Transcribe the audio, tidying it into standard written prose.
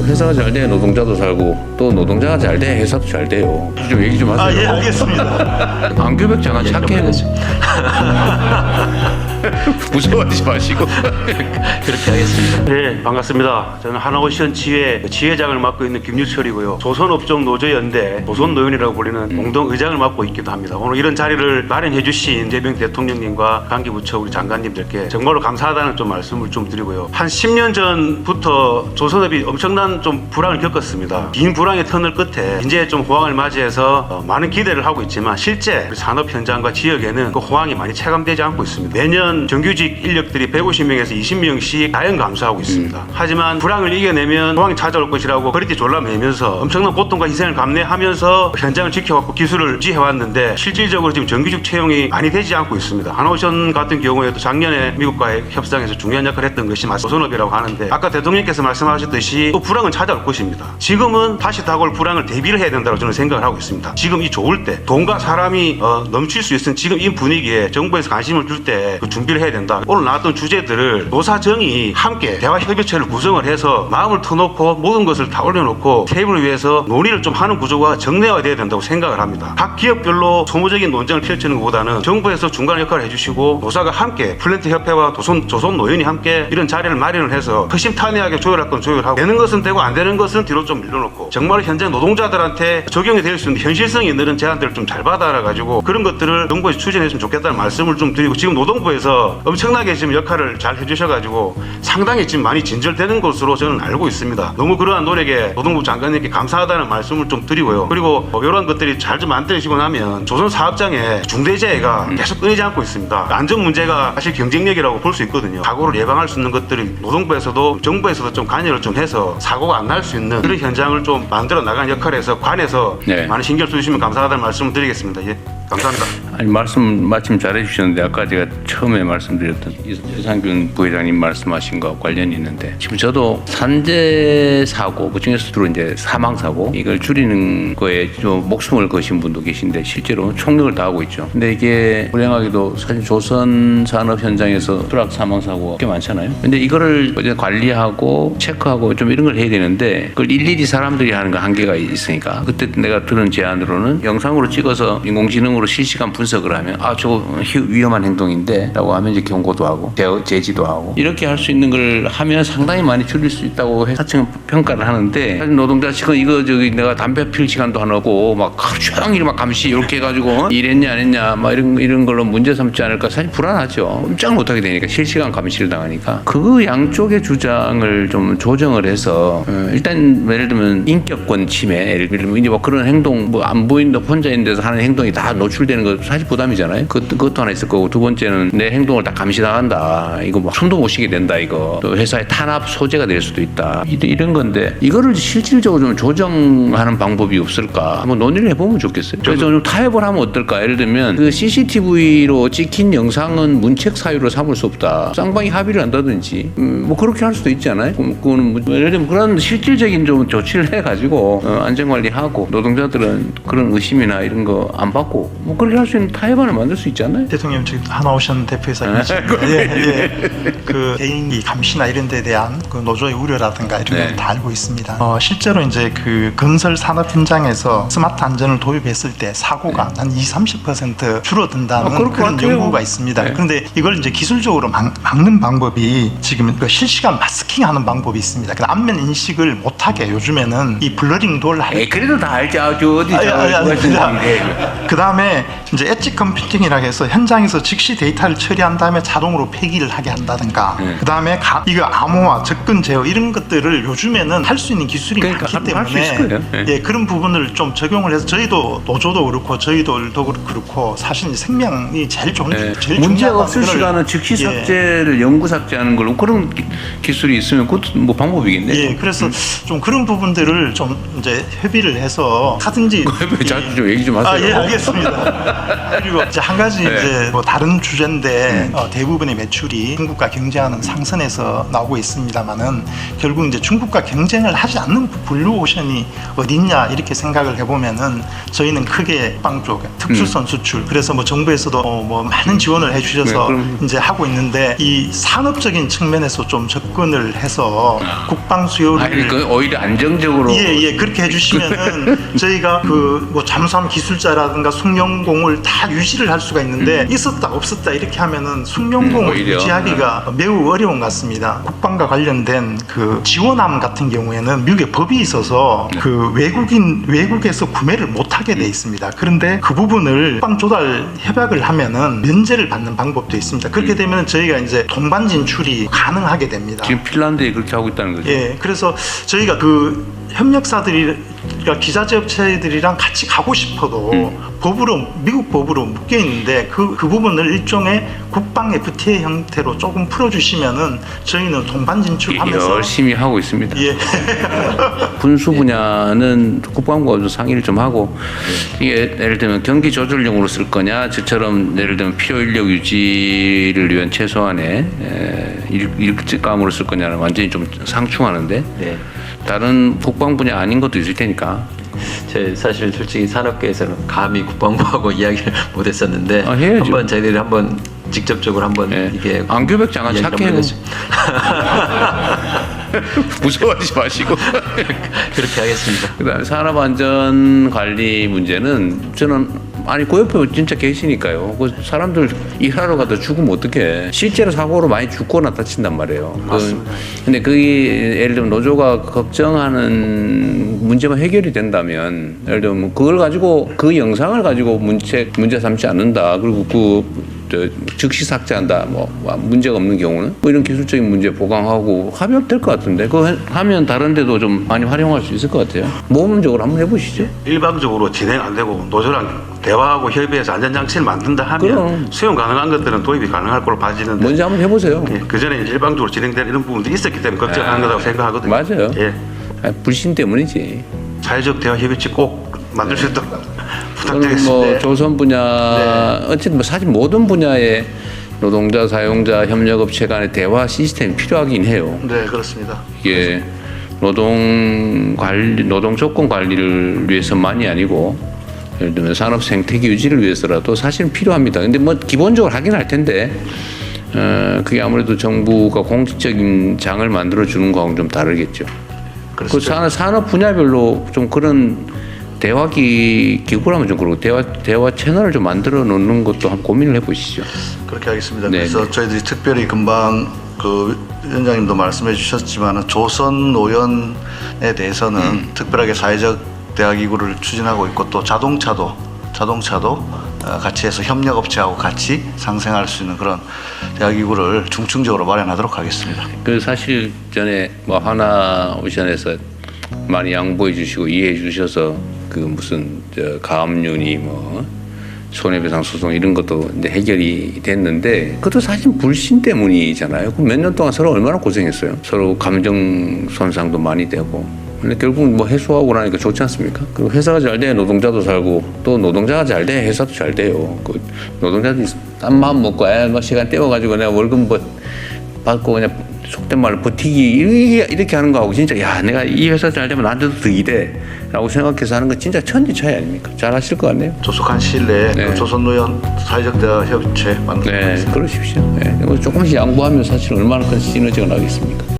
회사가 잘 돼야 노동자도 살고 또 노동자가 잘 돼야 회사도 잘 돼요. 좀 얘기 좀 하세요. 예, 알겠습니다. 안규백 장관 착해요. 무서워하지 마시고. 그렇게 하겠습니다. 네, 반갑습니다. 저는 하나오션 지회장을 맡고 있는 김유철이고요. 조선업종 노조연대 조선노연이라고 불리는 공동의장을 맡고 있기도 합니다. 오늘 이런 자리를 마련해 주신 이재명 대통령님과 관계부처 우리 장관님들께 정말로 감사하다는 좀 말씀을 좀 드리고요. 한 10년 전부터 조선업이 엄청난 좀 불황을 겪었습니다. 긴 불황의 터널 끝에 이제 좀 호황을 맞이해서 많은 기대를 하고 있지만 실제 우리 산업 현장과 지역에는 그 호황이 많이 체감되지 않고 있습니다. 매년 정규직 인력들이 150명에서 20명씩 다연 감소하고 있습니다. 하지만 불황을 이겨내면 호황이 찾아올 것이라고 허리띠 졸라매면서 엄청난 고통과 희생을 감내하면서 현장을 지켜왔고 기술을 유지해왔는데 실질적으로 지금 정규직 채용이 많이 되지 않고 있습니다. 하나오션 같은 경우에도 작년에 미국과의 협상에서 중요한 역할을 했던 것이 조선업이라고 하는데 아까 대통령께서 말씀하셨듯이 또 불황은 찾아올 것입니다. 지금은 다시 다가올 불황을 대비를 해야 된다고 저는 생각을 하고 있습니다. 지금 이 좋을 때 돈과 사람이 넘칠 수 있는 지금 이 분위기에 정부에서 관심을 줄 때 그 준비를 해야 된다. 오늘 나왔던 주제들을 노사정이 함께 대화협의체를 구성을 해서 마음을 터놓고 모든 것을 다 올려놓고 테이블을 위해서 논의를 좀 하는 구조가 정례화돼야 된다고 생각을 합니다. 각 기업별로 소모적인 논쟁을 펼치는 것보다는 정부에서 중간 역할을 해주시고 노사가 함께 플랜트 협회와 조선 노연이 함께 이런 자리를 마련을 해서 허심탄회하게 조율할 건 조율하고 되는 것은 되고 안 되는 것은 뒤로 좀 밀어놓고 정말 현장 노동자들한테 적용이 될 수 있는 현실성이 있는 제안들을 좀 잘 받아가지고 그런 것들을 정부에서 추진했으면 좋겠다는 말씀을 좀 드리고 지금 노동부에서 엄청나게 지금 역할을 잘 해주셔가지고 상당히 지금 많이 진절되는 것으로 저는 알고 있습니다. 너무 그러한 노력에 노동부 장관님께 감사하다는 말씀을 좀 드리고요. 그리고 이런 것들이 잘 좀 만들어지고 나면 조선 사업장에 중대재해가 계속 끊이지 않고 있습니다. 안전 문제가 사실 경쟁력이라고 볼 수 있거든요. 사고를 예방할 수 있는 것들이 노동부에서도 정부에서도 좀 관여를 좀 해서 사고가 안 날 수 있는 그런 현장을 좀 만들어 나가는 역할에서 관해서 많은 신경 써주시면 감사하다는 말씀을 드리겠습니다. 예, 감사합니다. 아니 말씀 마침 잘해주셨는데 아까 제가 처음에 말씀드렸던 유산균 부회장님 말씀하신 거 관련이 있는데 지금 저도 산재 사고 그중에서 주로 이제 사망 사고 이걸 줄이는 거에 좀 목숨을 거신 분도 계신데 실제로 총력을 다하고 있죠. 근데 이게 불행하게도 사실 조선 산업 현장에서 추락 사망 사고가 꽤 많잖아요. 근데 이거를 이제 관리하고 체크하고 좀 이런 걸 해야 되는데 그걸 일일이 사람들이 하는 거 한계가 있으니까 그때 내가 들은 제안으로는 영상으로 찍어서 인공지능으로 실시간 분석을 하면 저거 위험한 행동인데 라고 하면 이제 경고도 하고 제지도 하고 이렇게 할 수 있는 걸 하면 상당히 많이 줄일 수 있다고 사측은 평가를 하는데 사실 노동자 측은 이거 내가 담배 필 시간도 안 하고 막 하루 종일 막 감시 이렇게 해가지고 일했냐 안 했냐 막 이런 걸로 문제 삼지 않을까 사실 불안하죠. 꼼짝 못하게 되니까 실시간 감시를 당하니까 그 양쪽의 주장을 좀 조정을 해서 일단 예를 들면 인격권 침해 예를 들면 이제 뭐 그런 행동 뭐 안 보인다 혼자 있는 데서 하는 행동이 다 노출되는 거 사실 부담이잖아요. 그것도 하나 있을 거고 두 번째는 내 행동을 다 감시당한다. 이거 뭐 숨도 못 쉬게 된다. 이거 또 회사의 탄압 소재가 될 수도 있다. 이런 건데 이거를 실질적으로 좀 조정하는 방법이 없을까? 한번 논의를 해보면 좋겠어요. 그래서 좀 타협을 하면 어떨까? 예를 들면 그 CCTV로 찍힌 영상은 문책 사유로 삼을 수 없다. 쌍방이 합의를 한다든지 뭐 그렇게 할 수도 있지 않아요? 그거는 뭐 예를 들면 그런 실질적인 좀 조치를 해가지고 안전관리하고 노동자들은 그런 의심이나 이런 거 안 받고 뭐 그렇게 할 수 있는 타협안을 만들 수 있지 않나요? 대통령 지금 하나오션 대표이사님이십니다. 예. 그 개인이 감시나 이런 데 대한 그 노조의 우려라든가 이런 걸 다 알고 있습니다. 실제로 이제 그 건설 산업 현장에서 스마트 안전을 도입했을 때 사고가 한 20-30% 줄어든다는 그런 연구가 있습니다. 그런데 이걸 이제 기술적으로 막는 방법이 지금 그 실시간 마스킹하는 방법이 있습니다. 그 안면 인식을 못하게 요즘에는 이 블러링 돌 그래도 다 알지. 어디 그 다음에 이제 엣지 컴퓨팅이라고 해서 현장에서 즉시 데이터를 처리한 다음에 자동으로 폐기를 하게 한다든가 그 다음에 이거 암호화, 접근 제어 이런 것들을 요즘에는 할 수 있는 기술이 많기 때문에 그런 부분을 좀 적용을 해서 저희도 노조도 그렇고 저희들도 그렇고 사실 생명이 제일 문제가 없을 시간은 즉시 삭제를 영구 삭제하는 걸로 그런 기술이 있으면 그것도 뭐 방법이겠네. 그래서 좀 그런 부분들을 좀 이제 협의를 해서 하든지 자주 좀 얘기 좀 하세요. 알겠습니다. 그리고 이제 한 가지 이제 뭐 다른 주제인데 대부분의 매출이 중국과 경쟁하는 상선에서 나오고 있습니다만은 결국 이제 중국과 경쟁을 하지 않는 블루오션이 어딨냐 이렇게 생각을 해보면은 저희는 크게 빵 쪽 특수선 수출 그래서 뭐 정부에서도 뭐 많은 지원을 해주셔서 이제 하고 있는데 이 산업적인 측면에서 좀 접근을 해서 국방 수요를 아니 그 오히려 안정적으로 예, 그렇게 해주시면은 저희가 그 뭐 잠수함 기술자라든가 숙련공을 다 유지를 할 수가 있는데 있었다 없었다 이렇게 하면은 숙련공을 오히려. 유지하기가 매우 어려운 것 같습니다. 국방과 관련된 그 지원함 같은 경우에는 미국에 법이 있어서 그 외국에서 구매를 못하게 돼 있습니다. 그런데 그 부분을 국방 조달 협약을 하면은 면제를 받는 방법도 있습니다. 그렇게 되면 저희가 이제 동반 진출이 가능하게 됩니다. 지금 핀란드에 그렇게 하고 있다는 거죠. 예, 그래서 저희가 그 협력사들이랑 기자재 업체들이랑 같이 가고 싶어도 법으로 미국 법으로 묶여 있는데 그 부분을 일종의 국방 FTA 형태로 조금 풀어주시면은 저희는 동반 진출하면서 열심히 하고 있습니다. 예. 군수 분야는 국방부가 좀 상의를 좀 하고 이게 예를 들면 경기 조절용으로 쓸 거냐 저처럼 예를 들면 필요 인력 유지를 위한 최소한의 일감으로 쓸 거냐는 완전히 좀 상충하는데 네. 다른 국방 분야 아닌 것도 있을 테니까 제 사실 솔직히 산업계에서는 감히 국방부하고 이야기를 못했었는데 해야죠. 한번 저희들이 한번 직접적으로 한번 네. 이게 안규백 장관 이야기를 착해요. 한번 무서워하지 마시고 그렇게 하겠습니다. 그다음 산업안전관리 문제는 저는 아니 그 옆에 진짜 계시니까요. 그 사람들 일하러 가다 죽으면 어떡해. 실제로 사고로 많이 죽거나 다친단 말이에요. 맞습니다. 근데 그게 예를 들면 노조가 걱정하는 문제만 해결이 된다면 예를 들면 뭐 그걸 가지고 그 영상을 가지고 문제 삼지 않는다. 그리고 즉시 삭제한다. 뭐 문제가 없는 경우는 뭐 이런 기술적인 문제 보강하고 하면 될 것 같은데 그거 하면 다른 데도 좀 많이 활용할 수 있을 것 같아요. 모범적으로 한번 해보시죠. 일방적으로 진행 안 되고 노조랑 대화하고 협의해서 안전장치를 만든다 하면 그럼. 수용 가능한 것들은 도입이 가능할 걸로 봐지는데 먼저 한번 해보세요. 그 전에 일방적으로 진행되는 이런 부분도 있었기 때문에 걱정하는 거라고 생각하거든요. 맞아요. 예, 불신 때문이지. 사회적 대화 협의체 꼭 만들 수 있도록 저는 부탁드리겠습니다. 뭐 조선 분야 어쨌든 뭐 사실 모든 분야의 노동자 사용자 협력업체 간의 대화 시스템이 필요하긴 해요. 네, 그렇습니다. 이게 노동 조건 관리를 위해서만이 아니고 예를 들면 산업 생태계 유지를 위해서라도 사실은 필요합니다. 근데 뭐 기본적으로 하긴 할 텐데 그게 아무래도 정부가 공식적인 장을 만들어 주는 거하고는 좀 다르겠죠. 그 산업 분야별로 좀 그런 대화 기구라면 좀 그렇고 대화 채널을 좀 만들어 놓는 것도 한번 고민을 해보시죠. 그렇게 하겠습니다. 네. 그래서 저희들이 특별히 금방 그 위원장님도 말씀해 주셨지만 조선 노연에 대해서는 특별하게 사회적 대화 기구를 추진하고 있고 또 자동차도 같이 해서 협력업체하고 같이 상생할 수 있는 그런 대화 기구를 중층적으로 마련하도록 하겠습니다. 그 사실 전에 뭐 하나오션에서 많이 양보해 주시고 이해해 주셔서 그 무슨 가압류니 뭐 손해배상 소송 이런 것도 이제 해결이 됐는데 그것도 사실 불신 때문이잖아요. 그 몇 년 동안 서로 얼마나 고생했어요. 서로 감정 손상도 많이 되고. 근데 결국 뭐 해소하고 나니까 좋지 않습니까? 그리고 회사가 잘 돼야 노동자도 살고 또 노동자가 잘 돼야 회사도 잘 돼요. 그 노동자들이 딴 마음 먹고 뭐 시간 때워가지고 내가 월급 뭐 받고 그냥 속된 말로 버티기 이렇게 하는 거하고 진짜 야 내가 이 회사 잘 되면 나한테도 더 이래 라고 생각해서 하는 건 진짜 천지 차이 아닙니까? 잘 하실 것 같네요. 조속한 시일 내에 네. 그 조선 노연 사회적 대화 협의체 만들도록 네, 하겠습니다. 그러십시오. 네. 조금씩 양보하면 사실 얼마나 큰 시너지가 나겠습니까?